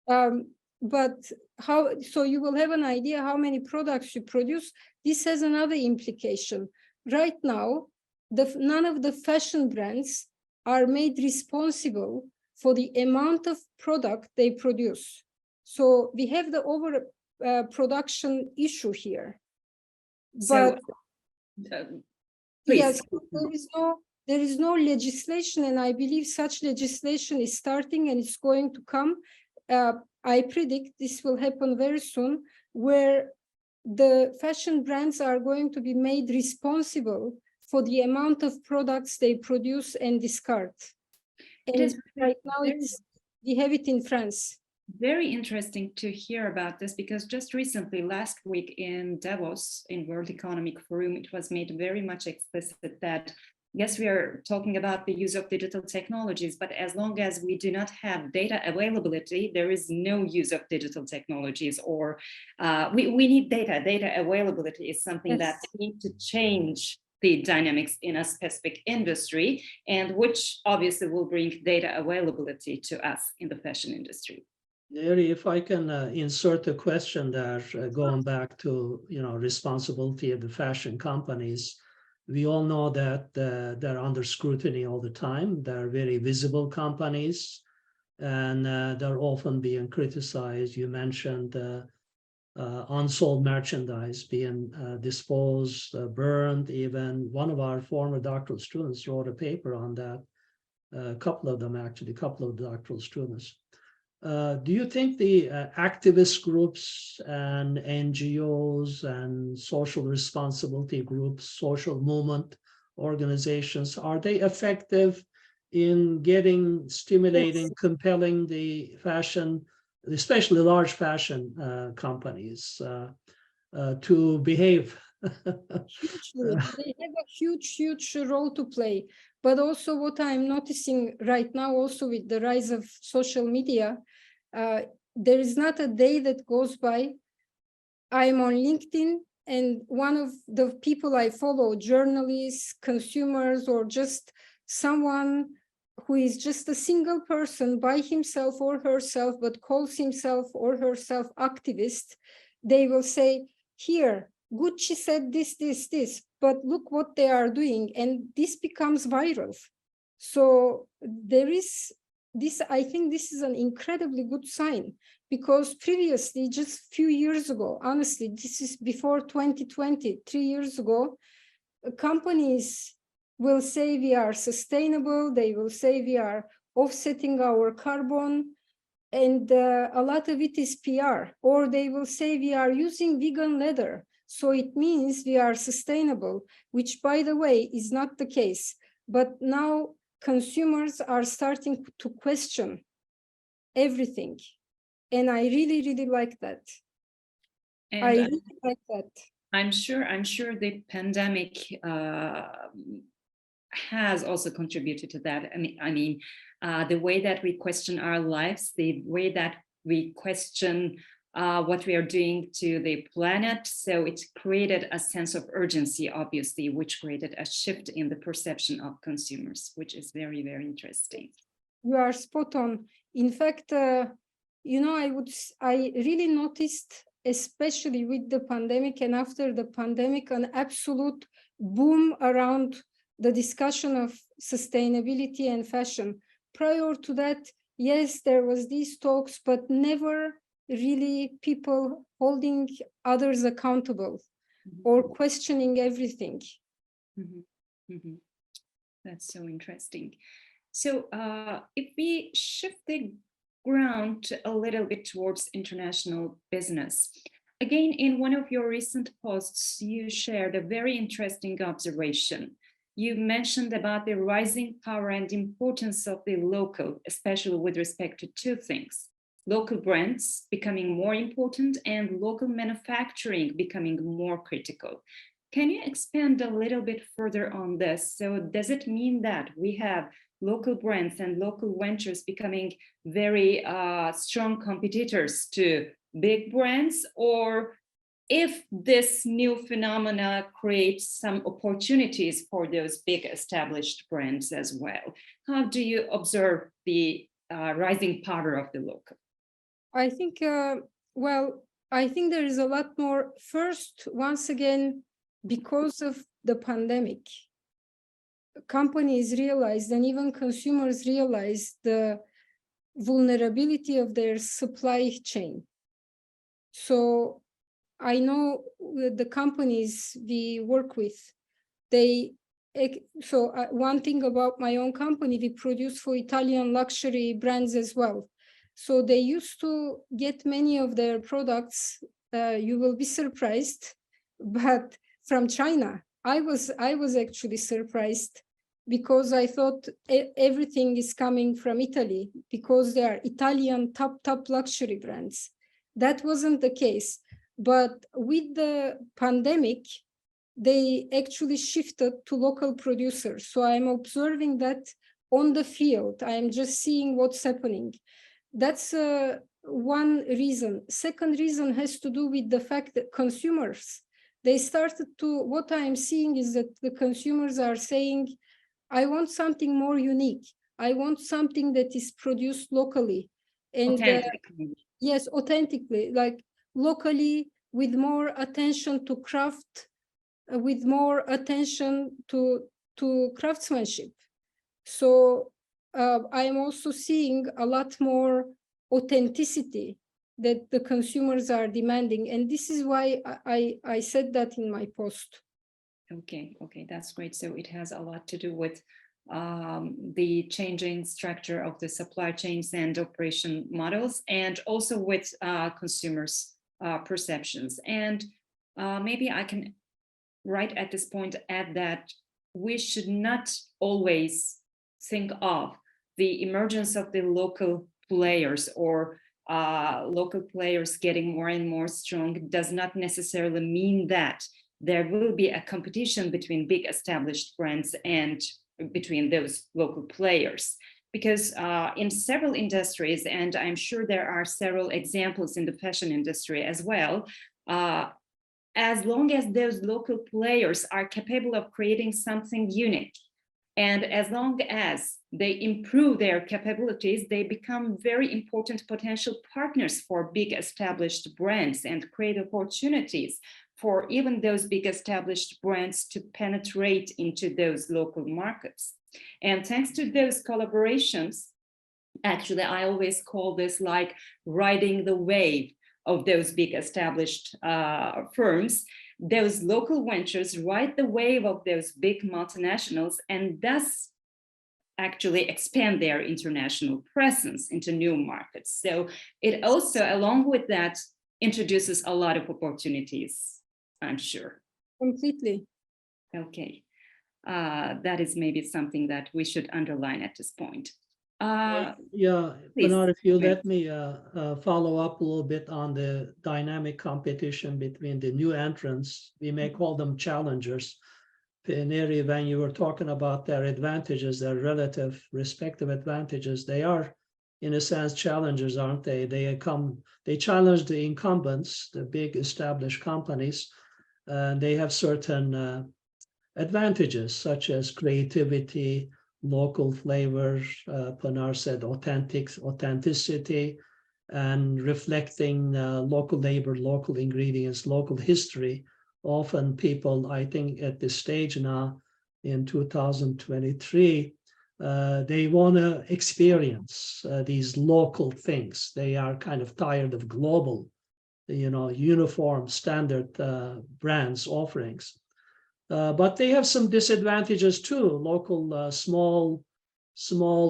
But how, so you will have an idea how many products you produce. This has another implication. Right now, none of the fashion brands are made responsible for the amount of product they produce. So we have the over production issue here. But yes, there is no legislation, and I believe such legislation is starting and it's going to come. I predict this will happen very soon, where the fashion brands are going to be made responsible for the amount of products they produce and discard. And right now we have it in France. Very interesting to hear about this, because just recently, last week in Davos, in World Economic Forum, it was made very much explicit that yes, we are talking about the use of digital technologies, but as long as we do not have data availability, there is no use of digital technologies, or we need data. Data availability is something that needs to change the dynamics in a specific industry, and which obviously will bring data availability to us in the fashion industry. Larry, if I can insert a question there, going back to responsibility of the fashion companies. We all know that they're under scrutiny all the time. They're very visible companies, and they're often being criticized. You mentioned unsold merchandise being disposed, burned. Even one of our former doctoral students wrote a paper on that. A couple of them, actually, a couple of doctoral students. Do you think the activist groups and NGOs and social responsibility groups, social movement organizations, are they effective in stimulating, compelling the fashion, especially large fashion companies, to behave? Hugely. They have a huge role to play. But also what I'm noticing right now, also with the rise of social media, there is not a day that goes by. I'm on LinkedIn, and one of the people I follow, journalists, consumers, or just someone who is just a single person by himself or herself, but calls himself or herself activist, they will say, here, Gucci said this, but look what they are doing. And this becomes viral. So there is this, I think this is an incredibly good sign, because previously, just a few years ago, honestly, this is before 2020, 3 years ago, companies will say we are sustainable. They will say we are offsetting our carbon. And a lot of it is PR, or they will say we are using vegan leather. So it means we are sustainable, which, by the way, is not the case. But now consumers are starting to question everything. And I really like that. And I really like that. I'm sure the pandemic has also contributed to that. I mean, the way that we question our lives, the way that we question what we are doing to the planet. So it created a sense of urgency, obviously, which created a shift in the perception of consumers, which is very interesting. You are spot on. In fact, I really noticed, especially with the pandemic and after the pandemic, an absolute boom around the discussion of sustainability and fashion. Prior to that, yes, there was these talks, but never really people holding others accountable or questioning everything. That's so interesting. So if we shift the ground a little bit towards international business, again, in one of your recent posts, you shared a very interesting observation. You mentioned about the rising power and importance of the local, especially with respect to two things: local brands becoming more important and local manufacturing becoming more critical. Can you expand a little bit further on this? So does it mean that we have local brands and local ventures becoming very strong competitors to big brands, or if this new phenomena creates some opportunities for those big established brands as well? How do you observe the rising power of the local? I think, well, I think there is a lot more. First, once again, because of the pandemic, companies realized and even consumers realized the vulnerability of their supply chain. So I know the companies we work with, one thing about my own company, we produce for Italian luxury brands as well. So they used to get many of their products, you will be surprised, but from China. I was actually surprised because I thought everything is coming from Italy because they are Italian top luxury brands. That wasn't the case. But with the pandemic, they actually shifted to local producers. So I'm observing that on the field. I'm just seeing what's happening. That's one reason. Second reason has to do with the fact that consumers, they started to, what I'm seeing is that the consumers are saying, I want something more unique. I want something that is produced locally. And Authentically. yes, authentically, like locally, with more attention to craft, with more attention to craftsmanship. So I'm also seeing a lot more authenticity that the consumers are demanding. And this is why I said that in my post. Okay, that's great. So it has a lot to do with the changing structure of the supply chains and operation models, and also with consumers' perceptions. And maybe I can, right at this point, add that we should not always think of the emergence of the local players or local players getting more and more strong does not necessarily mean that there will be a competition between big established brands and between those local players. Because in several industries, and I'm sure there are several examples in the fashion industry as well, as long as those local players are capable of creating something unique, and as long as they improve their capabilities, they become very important potential partners for big established brands and create opportunities for even those big established brands to penetrate into those local markets. And thanks to those collaborations, actually, I always call this like riding the wave of those big established firms. Those local ventures ride the wave of those big multinationals and thus actually expand their international presence into new markets. So it also, along with that, introduces a lot of opportunities, I'm sure. Completely. Okay. That is maybe something that we should underline at this point. Yeah, Bernard, if you let me follow up a little bit on the dynamic competition between the new entrants, we may call them challengers. Neri, when you were talking about their advantages, their relative respective advantages, they are, in a sense, challengers, aren't they? They challenge the incumbents, the big established companies, and they have certain advantages such as creativity, local flavor, Pinar said authenticity, and reflecting local labor, local ingredients, local history. Often people, I think at this stage now in 2023, they want to experience these local things. They are kind of tired of global, uniform standard brands offerings. But they have some disadvantages too. Local, small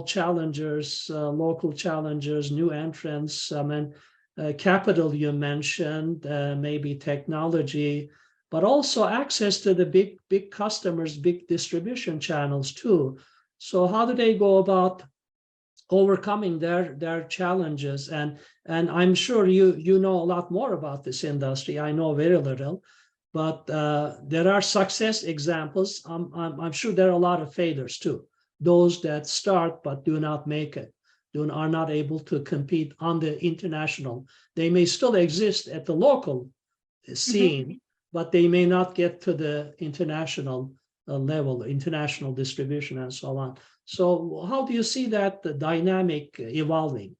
challengers, local challengers, new entrants. Capital you mentioned, maybe technology, but also access to the big customers, big distribution channels too. So how do they go about overcoming their challenges? And I'm sure you know a lot more about this industry. I know very little. But there are success examples. I'm sure there are a lot of failures too. Those that start but do not make it, are not able to compete on the international. They may still exist at the local scene, but they may not get to the international level, international distribution and so on. So how do you see that dynamic evolving?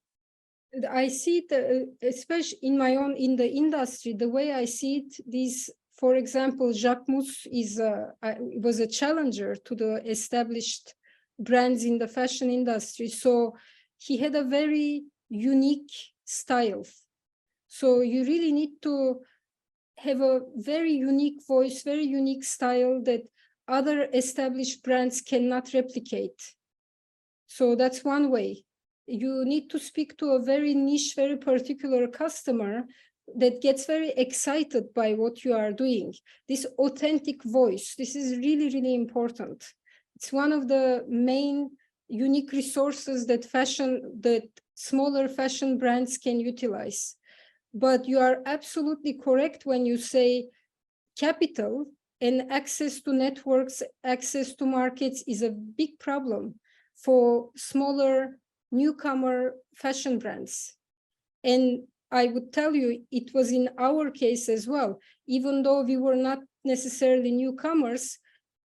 I see it, especially in my own, in the industry, the way I see it, these, for example, Jacques Mus was a challenger to the established brands in the fashion industry. So he had a very unique style. So you really need to have a very unique voice, very unique style that other established brands cannot replicate. So that's one way. You need to speak to a very niche, very particular customer that gets very excited by what you are doing. This authentic voice, this is really, really important. It's one of the main unique resources that smaller fashion brands can utilize. But you are absolutely correct when you say capital and access to networks, access to markets is a big problem for smaller newcomer fashion brands. And I would tell you, it was in our case as well. Even though we were not necessarily newcomers,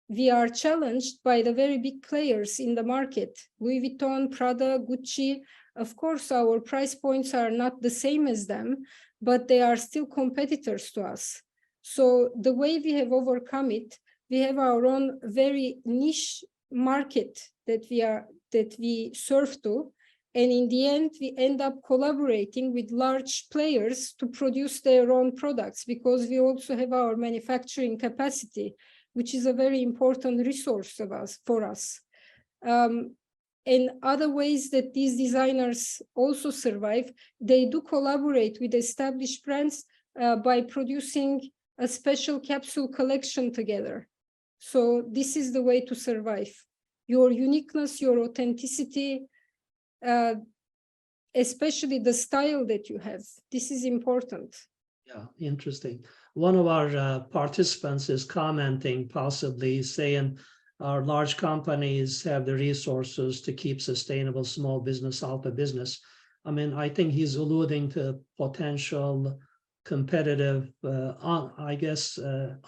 we are challenged by the very big players in the market. Louis Vuitton, Prada, Gucci. Of course, our price points are not the same as them, but they are still competitors to us. So the way we have overcome it, we have our own very niche market that we serve to. And in the end, we end up collaborating with large players to produce their own products, because we also have our manufacturing capacity, which is a very important resource for us. And other ways that these designers also survive, they do collaborate with established brands by producing a special capsule collection together. So this is the way to survive. Your uniqueness, your authenticity, especially the style that you have. This is important. Yeah, interesting. One of our participants is commenting, possibly saying our large companies have the resources to keep sustainable small business out of business. I mean, I think he's alluding to potential competitive,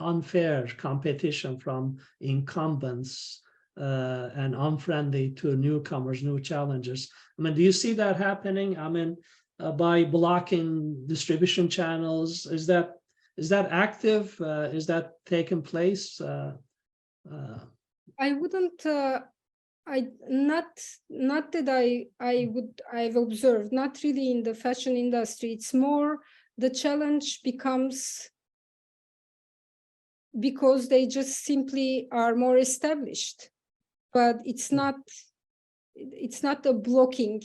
unfair competition from incumbents and unfriendly to newcomers, new challengers. I mean, do you see that happening? I mean, by blocking distribution channels, is that active? Is that taking place? I wouldn't. Not that I've observed. Not really in the fashion industry. It's more the challenge becomes because they just simply are more established. But it's not a blocking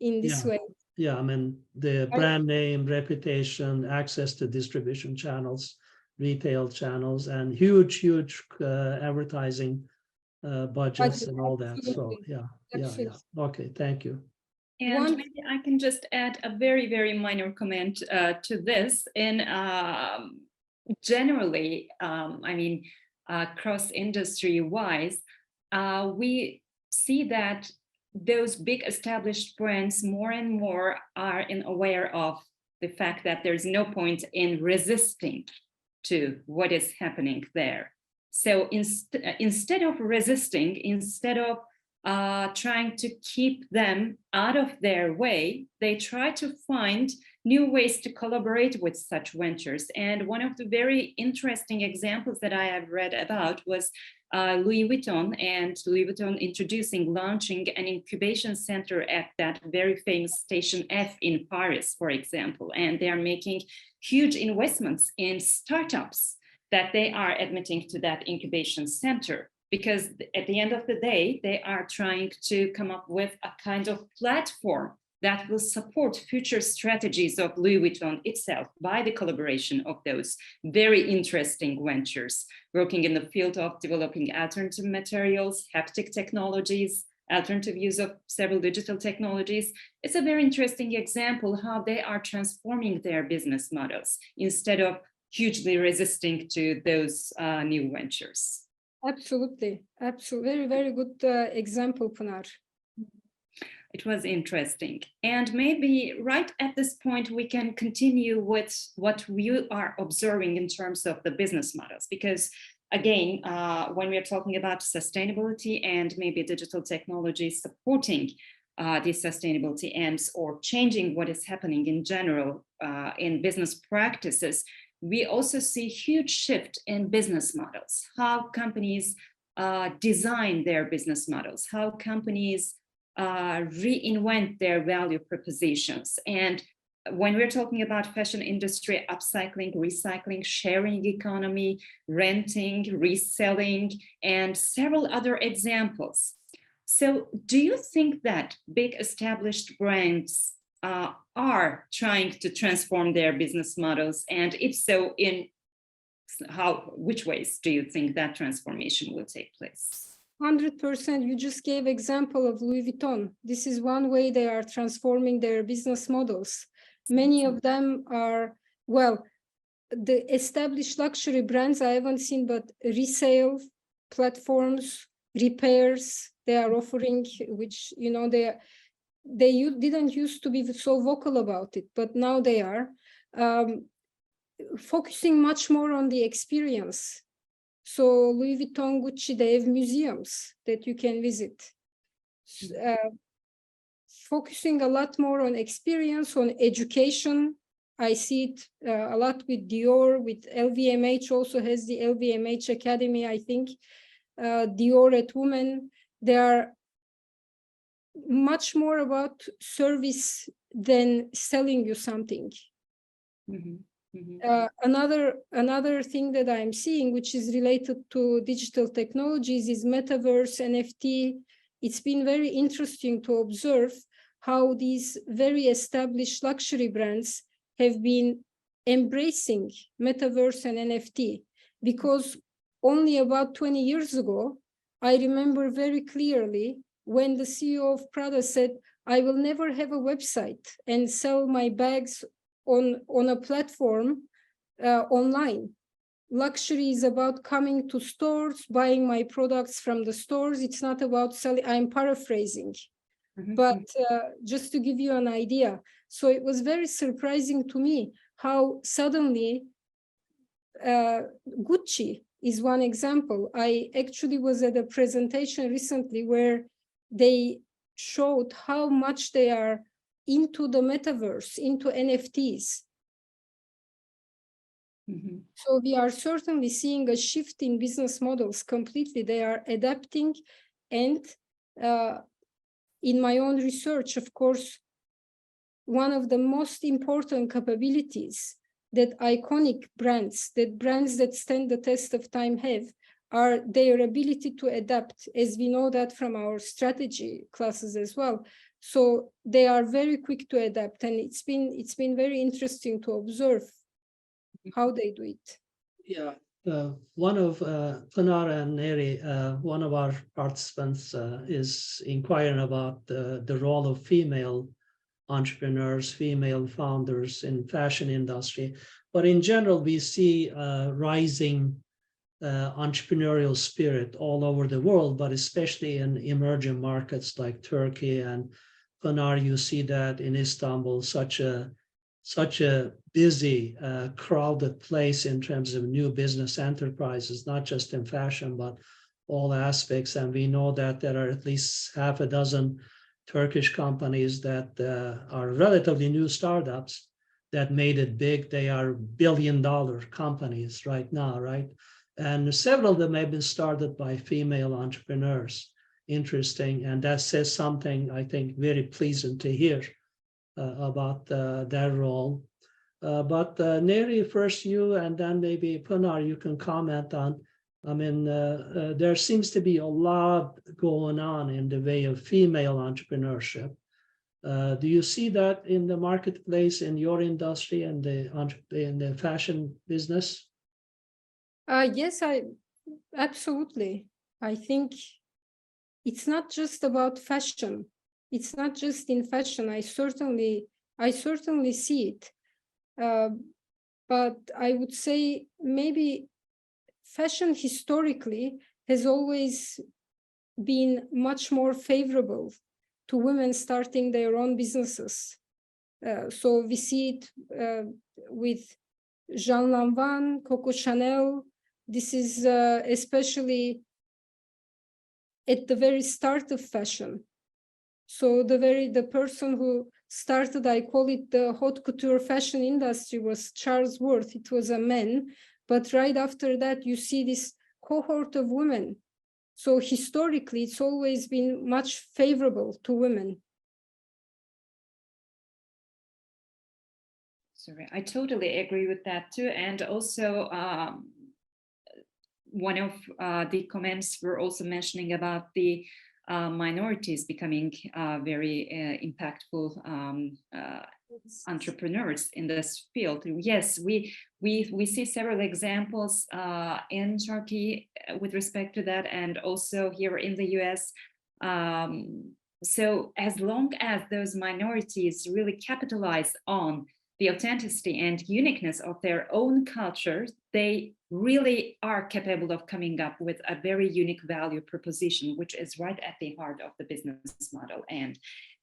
in this way. Yeah, I mean, the brand name, reputation, access to distribution channels, retail channels, and huge advertising budgets and all that. So yeah. Okay, thank you. And maybe I can just add a very, very minor comment to this. And generally, I mean, cross-industry wise, we see that those big established brands more and more are aware of the fact that there's no point in resisting to what is happening there. So instead of resisting, instead of trying to keep them out of their way, they try to find new ways to collaborate with such ventures. And one of the very interesting examples that I have read about was Louis Vuitton, and Louis Vuitton launching an incubation center at that very famous Station F in Paris, for example. And they are making huge investments in startups that they are admitting to that incubation center, because at the end of the day, they are trying to come up with a kind of platform that will support future strategies of Louis Vuitton itself by the collaboration of those very interesting ventures, working in the field of developing alternative materials, haptic technologies, alternative use of several digital technologies. It's a very interesting example how they are transforming their business models instead of hugely resisting to those new ventures. Absolutely. Very, very good example, Pınar. It was interesting. And maybe right at this point, we can continue with what we are observing in terms of the business models. Because again, when we are talking about sustainability and maybe digital technology supporting these sustainability aims or changing what is happening in general in business practices, we also see huge shift in business models, how companies design their business models, how companies reinvent their value propositions. And when we're talking about fashion industry, upcycling, recycling, sharing economy, renting, reselling, and several other examples. So do you think that big established brands are trying to transform their business models? And if so, in which ways do you think that transformation will take place? 100%. You just gave example of Louis Vuitton. This is one way they are transforming their business models. Many of them are, well, the established luxury brands I haven't seen, but resale platforms, repairs they are offering, which, you know, they didn't used to be so vocal about it, but now they are focusing much more on the experience. So Louis Vuitton, Gucci, they have museums that you can visit. Focusing a lot more on experience, on education. I see it a lot with Dior, with LVMH also has the LVMH Academy, I think. Dior at Women. They are much more about service than selling you something. Mm-hmm. Mm-hmm. Another thing that I'm seeing, which is related to digital technologies, is metaverse, NFT. It's been very interesting to observe how these very established luxury brands have been embracing metaverse and NFT, because only about 20 years ago, I remember very clearly when the CEO of Prada said, I will never have a website and sell my bags on a platform online. Luxury is about coming to stores, buying my products from the stores. It's not about selling. I'm paraphrasing. Mm-hmm. But just to give you an idea, so it was very surprising to me how suddenly Gucci is one example. I actually was at a presentation recently where they showed how much they are into the metaverse, into NFTs. Mm-hmm. So we are certainly seeing a shift in business models completely. They are adapting, and in my own research, of course, one of the most important capabilities that iconic brands, that stand the test of time have, are their ability to adapt, as we know that from our strategy classes as well. So they are very quick to adapt, and it's been very interesting to observe how they do it. Yeah, one of Pınar and Neri, one of our participants is inquiring about the role of female entrepreneurs, female founders in fashion industry. But in general, we see rising entrepreneurial spirit all over the world, but especially in emerging markets like Turkey and Pınar. You see that in Istanbul, such a busy, crowded place in terms of new business enterprises, not just in fashion, but all aspects. And we know that there are at least half a dozen Turkish companies that are relatively new startups that made it big. They are billion-dollar companies right now, right? And several of them have been started by female entrepreneurs. Interesting, and that says something, I think, very pleasant to hear about their role. But Neri, first you, and then maybe Pınar, you can comment on. I mean, there seems to be a lot going on in the way of female entrepreneurship. Do you see that in the marketplace, in your industry, and in the fashion business? Yes, absolutely. I think it's not just about fashion. It's not just in fashion. I certainly see it. But I would say maybe fashion historically has always been much more favorable to women starting their own businesses. So we see it with Jean Lanvin, Coco Chanel. This is especially at the very start of fashion. So the person who started, I call it the haute couture fashion industry, was Charles Worth. It was a man, but right after that, you see this cohort of women. So historically, it's always been much favorable to women. Sorry, I totally agree with that too. And also, one of the comments were also mentioning about the minorities becoming very impactful entrepreneurs in this field. Yes, we see several examples in Turkey with respect to that, and also here in the US. So as long as those minorities really capitalize on the authenticity and uniqueness of their own cultures, they really are capable of coming up with a very unique value proposition, which is right at the heart of the business model and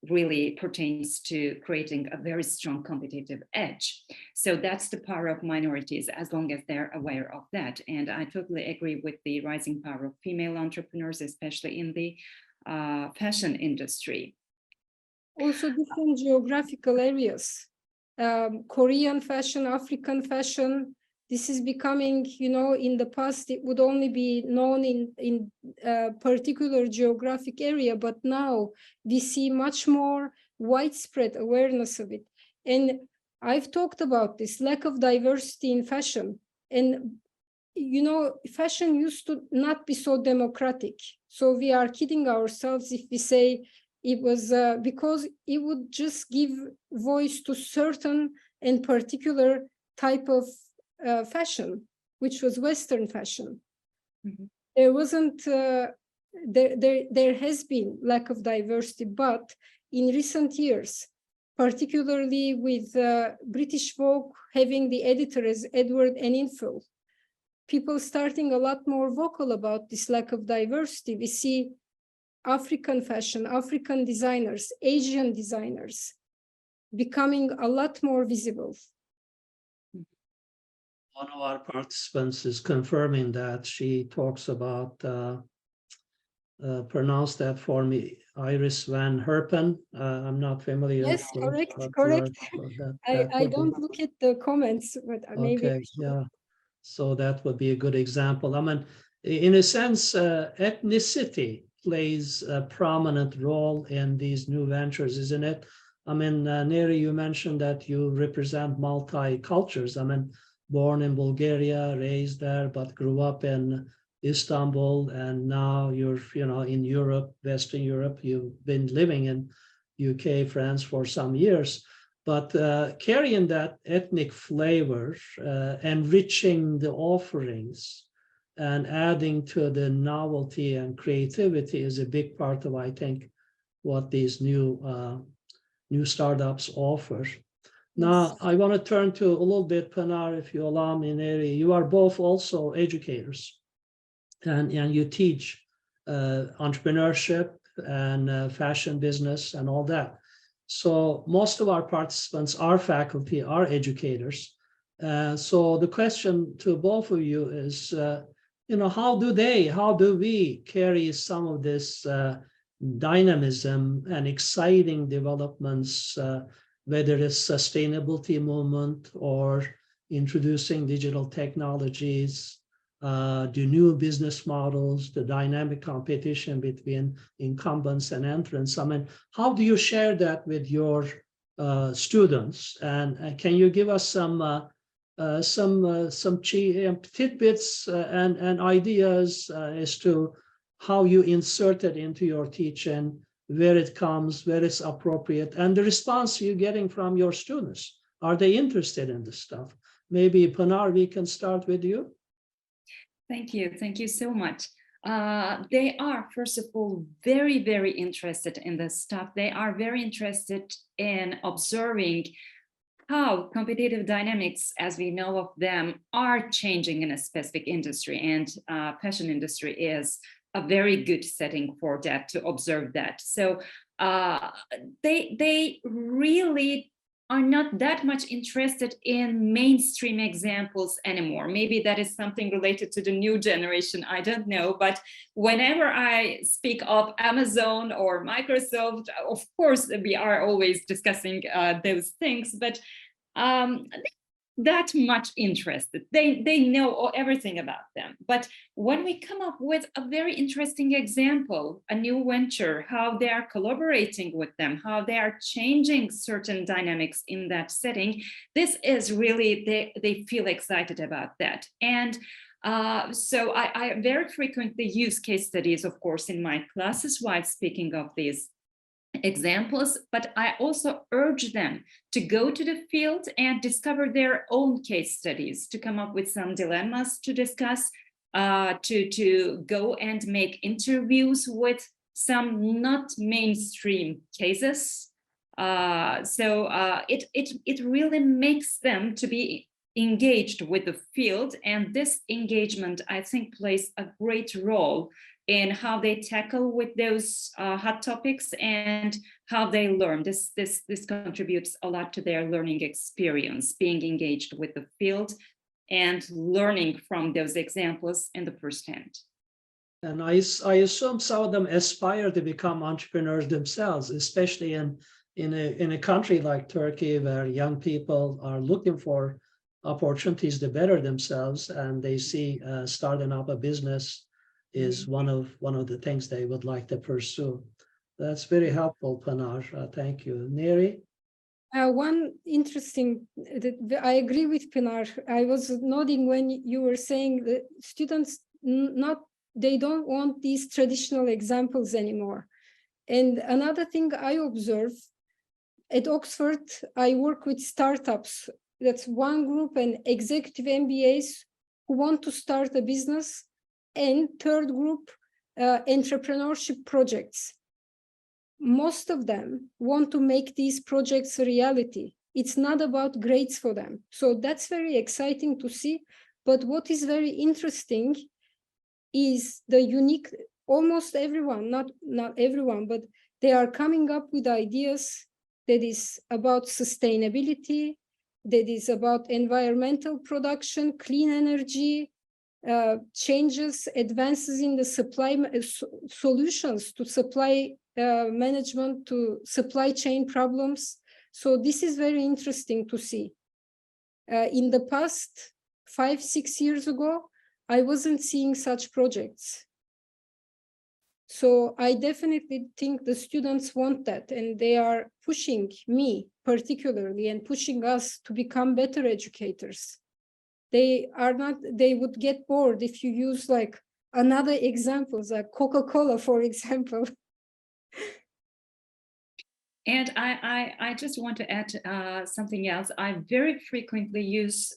really pertains to creating a very strong competitive edge. So that's the power of minorities, as long as they're aware of that. And I totally agree with the rising power of female entrepreneurs, especially in the fashion industry. Also different geographical areas. Korean fashion, African fashion, this is becoming, you know, in the past, it would only be known in a particular geographic area, but now we see much more widespread awareness of it. And I've talked about this lack of diversity in fashion. And, you know, fashion used to not be so democratic. So we are kidding ourselves if we say it was because it would just give voice to certain and particular type of fashion, which was Western fashion. Mm-hmm. There wasn't, there has been lack of diversity, but in recent years, particularly with British Vogue having the editor as Edward Enninful, people starting a lot more vocal about this lack of diversity. We see African fashion, African designers, Asian designers becoming a lot more visible. One of our participants is confirming that. She talks about, pronounce that for me, Iris van Herpen. I'm not familiar. Yes, with, correct. That I don't look at the comments, but maybe. Okay, yeah. So that would be a good example. I mean, in a sense, ethnicity plays a prominent role in these new ventures, isn't it? I mean, Neri, you mentioned that you represent multi-cultures. I mean, born in Bulgaria, raised there, but grew up in Istanbul, and now you're, you know, in Europe, Western Europe. You've been living in UK, France for some years. But carrying that ethnic flavor, enriching the offerings, and adding to the novelty and creativity is a big part of, I think, what these new startups offer. Now, I want to turn to a little bit, Pinar, if you allow me, Neri. You are both also educators, and you teach entrepreneurship and fashion business and all that. So most of our participants are faculty, are educators. So the question to both of you is, you know, how do we carry some of this dynamism and exciting developments, whether it's sustainability movement or introducing digital technologies, the new business models, the dynamic competition between incumbents and entrants. I mean, how do you share that with your students? And can you give us some tidbits and ideas as to how you insert it into your teaching, where it comes, where it's appropriate, and the response you're getting from your students? Are they interested in this stuff? Maybe, Pinar, we can start with you. Thank you so much. They are, first of all, very, very interested in this stuff. They are very interested in observing how competitive dynamics, as we know of them, are changing in a specific industry, and fashion industry is a very good setting for that, to observe that. So they really are not that much interested in mainstream examples anymore. Maybe that is something related to the new generation, I don't know. But whenever I speak of Amazon or Microsoft, of course, we are always discussing those things, but that much interested. They know everything about them. But when we come up with a very interesting example, a new venture, how they are collaborating with them, how they are changing certain dynamics in that setting, this is really, they feel excited about that. And so I very frequently use case studies, of course, in my classes while speaking of these examples, but I also urge them to go to the field and discover their own case studies, to come up with some dilemmas to discuss, to go and make interviews with some not mainstream cases. It really makes them to be engaged with the field, and this engagement, I think, plays a great role in how they tackle with those hot topics and how they learn. This contributes a lot to their learning experience, being engaged with the field and learning from those examples in the first hand. And I assume some of them aspire to become entrepreneurs themselves, especially in a country like Turkey, where young people are looking for opportunities to better themselves, and they see starting up a business is one of the things they would like to pursue. That's very helpful, Pınar. Thank you. Neri? One interesting, I agree with Pınar. I was nodding when you were saying that students they don't want these traditional examples anymore. And another thing I observe at Oxford, I work with startups. That's one group, and executive MBAs who want to start a business, and third group, entrepreneurship projects. Most of them want to make these projects a reality. It's not about grades for them. So that's very exciting to see. But what is very interesting is the unique, almost everyone, not everyone, but they are coming up with ideas that is about sustainability, that is about environmental production, clean energy, changes, advances in the supply solutions to supply management, to supply chain problems. So this is very interesting to see. In the past 5-6 years ago, I wasn't seeing such projects. So I definitely think the students want that, and they are pushing me particularly and pushing us to become better educators. They would get bored if you use like another examples, like Coca-Cola, for example. And I just want to add something else. I very frequently use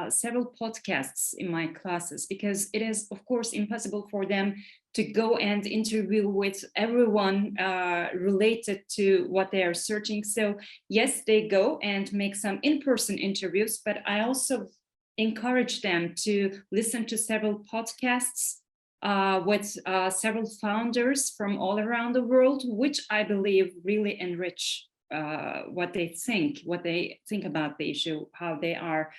several podcasts in my classes, because it is, of course, impossible for them to go and interview with everyone related to what they are searching. So yes, they go and make some in-person interviews, but I also encourage them to listen to several podcasts with several founders from all around the world, which I believe really enrich what they think about the issue, how they are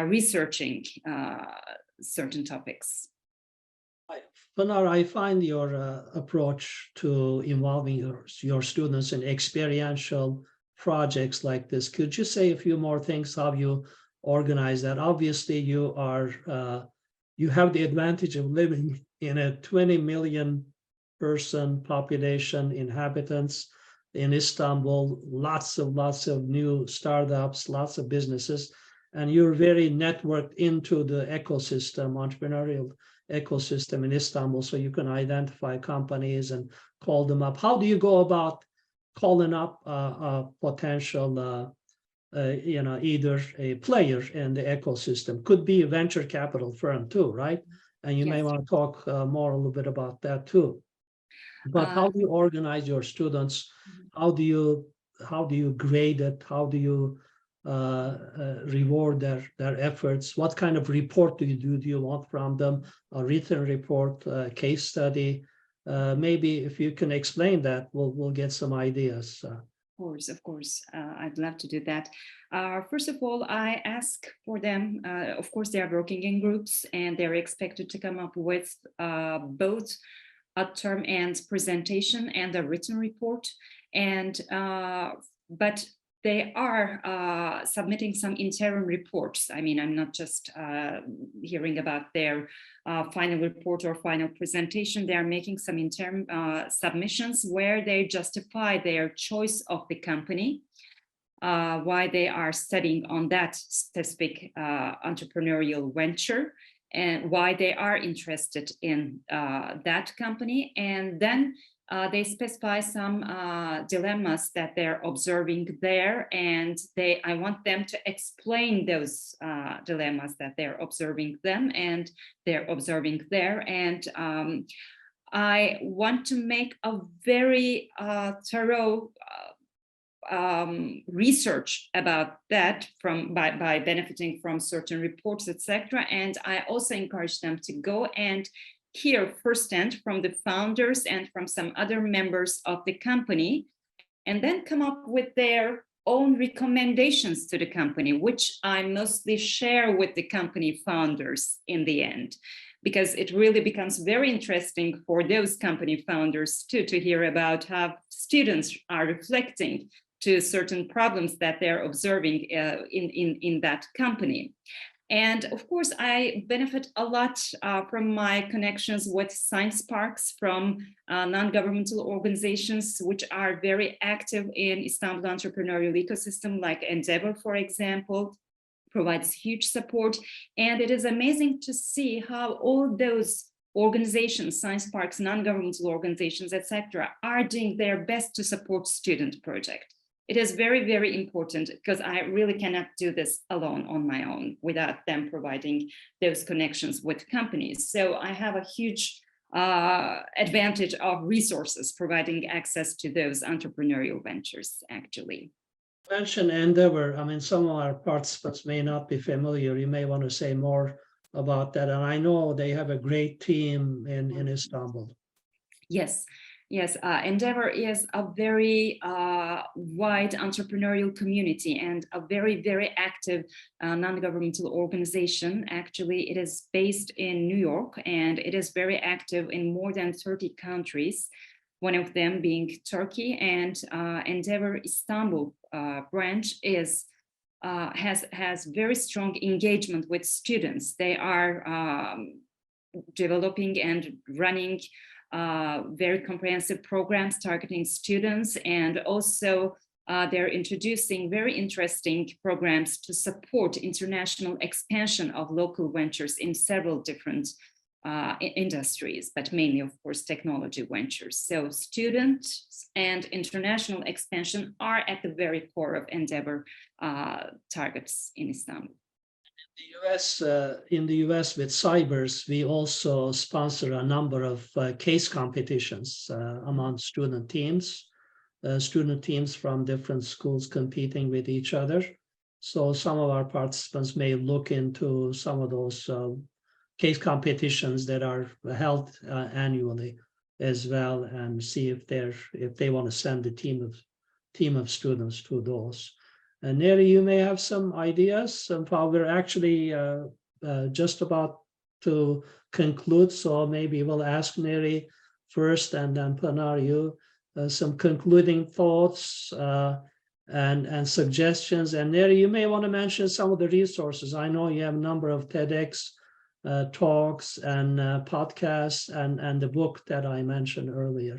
researching certain topics. Pınar, I find your approach to involving your students in experiential projects like this. Could you say a few more things how you organize that? Obviously, you have the advantage of living in a 20 million person population, inhabitants in Istanbul, lots of new startups, lots of businesses, and you're very networked into the ecosystem, entrepreneurial ecosystem in Istanbul, so you can identify companies and call them up. How do you go about calling up a potential either a player in the ecosystem? Could be a venture capital firm too, right? And you may want to talk more a little bit about that too. But how do you organize your students? How do you grade it? How do you reward their efforts? What kind of report do you do? Do you want from them a written report, a case study? Maybe if you can explain that, we'll get some ideas. Of course, I'd love to do that. First of all, I ask for them, of course, they are working in groups and they're expected to come up with both a term and presentation and a written report. And but they are submitting some interim reports. I mean, I'm not just hearing about their final report or final presentation. They are making some interim submissions where they justify their choice of the company, why they are studying on that specific entrepreneurial venture, and why they are interested in that company. And then they specify some dilemmas that they're observing there, and I want them to explain those dilemmas that they're observing there. And I want to make a very thorough research about that by benefiting from certain reports, etc. And I also encourage them to go and hear firsthand from the founders and from some other members of the company, and then come up with their own recommendations to the company, which I mostly share with the company founders in the end, because it really becomes very interesting for those company founders too, to hear about how students are reflecting to certain problems that they're observing in that company. And of course, I benefit a lot from my connections with science parks from non-governmental organizations, which are very active in Istanbul entrepreneurial ecosystem, like Endeavor, for example, provides huge support. And it is amazing to see how all those organizations, science parks, non-governmental organizations, etc., are doing their best to support student projects. It is very, very important, because I really cannot do this alone on my own without them providing those connections with companies. So I have a huge advantage of resources providing access to those entrepreneurial ventures, actually. Mention Endeavor. I mean, some of our participants may not be familiar. You may want to say more about that. And I know they have a great team in Istanbul. Yes. Yes, Endeavor is a very wide entrepreneurial community and a very, very active non-governmental organization. Actually, it is based in New York, and it is very active in more than 30 countries, one of them being Turkey. And Endeavor Istanbul branch has very strong engagement with students. They are developing and running very comprehensive programs targeting students, and also they're introducing very interesting programs to support international expansion of local ventures in several different industries, but mainly, of course, technology ventures. So students and international expansion are at the very core of Endeavor targets in Istanbul. In the US with CIBERs, we also sponsor a number of case competitions among student teams from different schools competing with each other. So some of our participants may look into some of those case competitions that are held annually as well, and see if they want to send a team of students to those. And Neri, you may have some ideas. We're actually just about to conclude, so maybe we'll ask Neri first, and then Pınar, you some concluding thoughts and suggestions. And Neri, you may want to mention some of the resources. I know you have a number of TEDx talks and podcasts and the book that I mentioned earlier.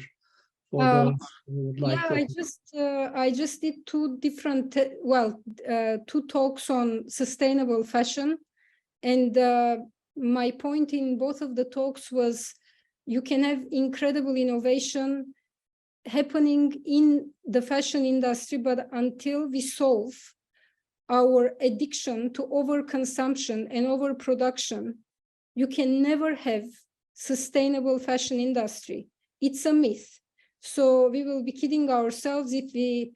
For those who would like to. I just did two different, two talks on sustainable fashion. And my point in both of the talks was you can have incredible innovation happening in the fashion industry, but until we solve our addiction to overconsumption and overproduction, you can never have sustainable fashion industry. It's a myth. So we will be kidding ourselves if we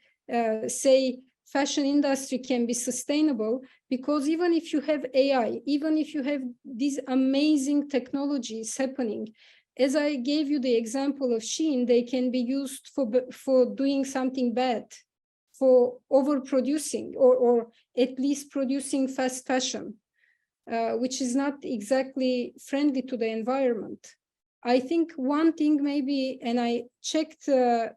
say fashion industry can be sustainable, because even if you have AI, even if you have these amazing technologies happening, as I gave you the example of Shein, they can be used for doing something bad. for overproducing or at least producing fast fashion, which is not exactly friendly to the environment. I think one thing maybe, and I checked,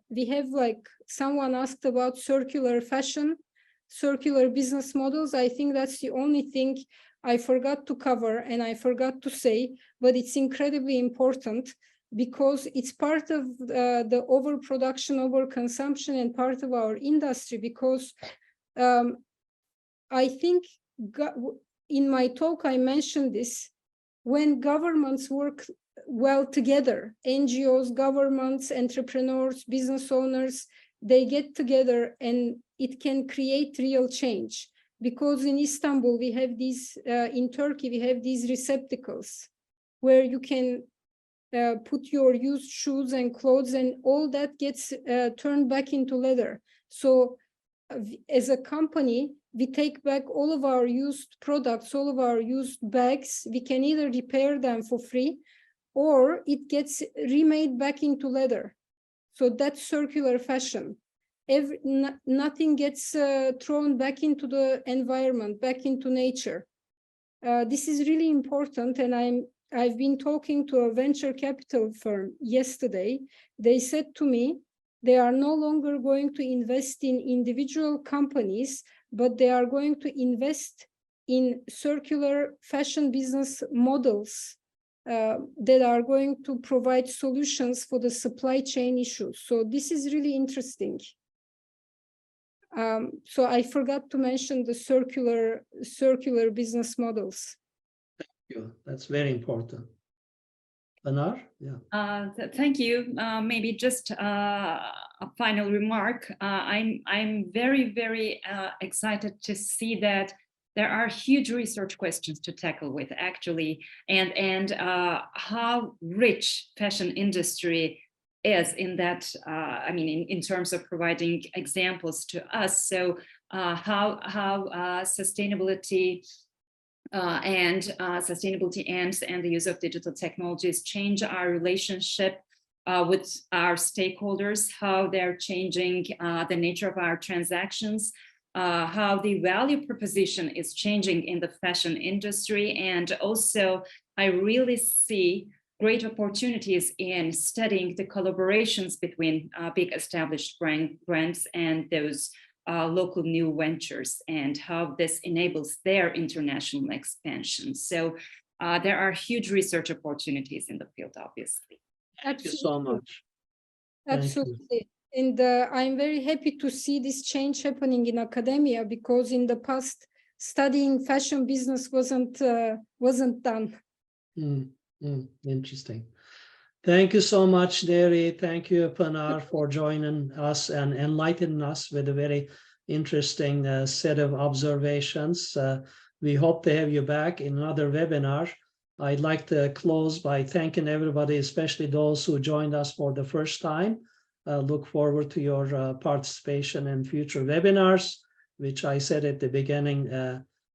we have like someone asked about circular fashion, circular business models. I think that's the only thing I forgot to cover and I forgot to say, but it's incredibly important because it's part of the overproduction, overconsumption, and part of our industry. Because I think in my talk, I mentioned this, when governments work well together, NGOs, governments, entrepreneurs, business owners, they get together and it can create real change. Because in Istanbul, we have these, in Turkey, we have these receptacles where you can put your used shoes and clothes, and all that gets turned back into leather. So as a company, we take back all of our used products, all of our used bags. We can either repair them for free or it gets remade back into leather. So that's circular fashion. Nothing gets thrown back into the environment, back into nature. This is really important, and I've been talking to a venture capital firm yesterday. They said to me, they are no longer going to invest in individual companies, but they are going to invest in circular fashion business models that are going to provide solutions for the supply chain issues. So this is really interesting. So I forgot to mention the circular business models. Thank you. That's very important. Anar? Yeah. Thank you. Maybe just a final remark. I'm very, very excited to see that there are huge research questions to tackle with, actually, and how rich fashion industry is in that, I mean, in terms of providing examples to us. So how sustainability and the use of digital technologies change our relationship with our stakeholders, how they're changing the nature of our transactions, how the value proposition is changing in the fashion industry. And also, I really see great opportunities in studying the collaborations between big established brands and those local new ventures, and how this enables their international expansion. So there are huge research opportunities in the field, obviously. Thank you so much. Absolutely. And I'm very happy to see this change happening in academia, because in the past, studying fashion business wasn't done. Interesting. Thank you so much, Deri. Thank you, Pınar, for joining us and enlightening us with a very interesting set of observations. We hope to have you back in another webinar. I'd like to close by thanking everybody, especially those who joined us for the first time. Look forward to your participation in future webinars, which I said at the beginning,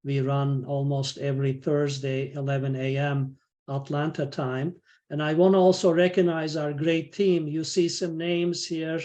we run almost every Thursday, 11 a.m. Atlanta time. And I want to also recognize our great team. You see some names here.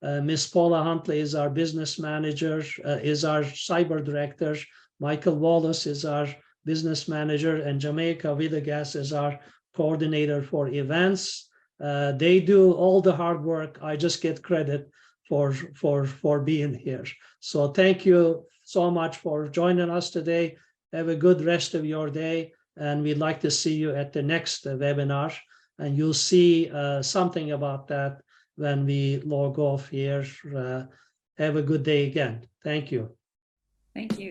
Ms. Paula Huntley is our business manager, is our cyber director. Michael Wallace is our business manager, and Jamaica Vidagas is our coordinator for events. They do all the hard work. I just get credit for being here. So thank you so much for joining us today. Have a good rest of your day, and we'd like to see you at the next webinar. And you'll see something about that when we log off here. Have a good day again. Thank you. Thank you.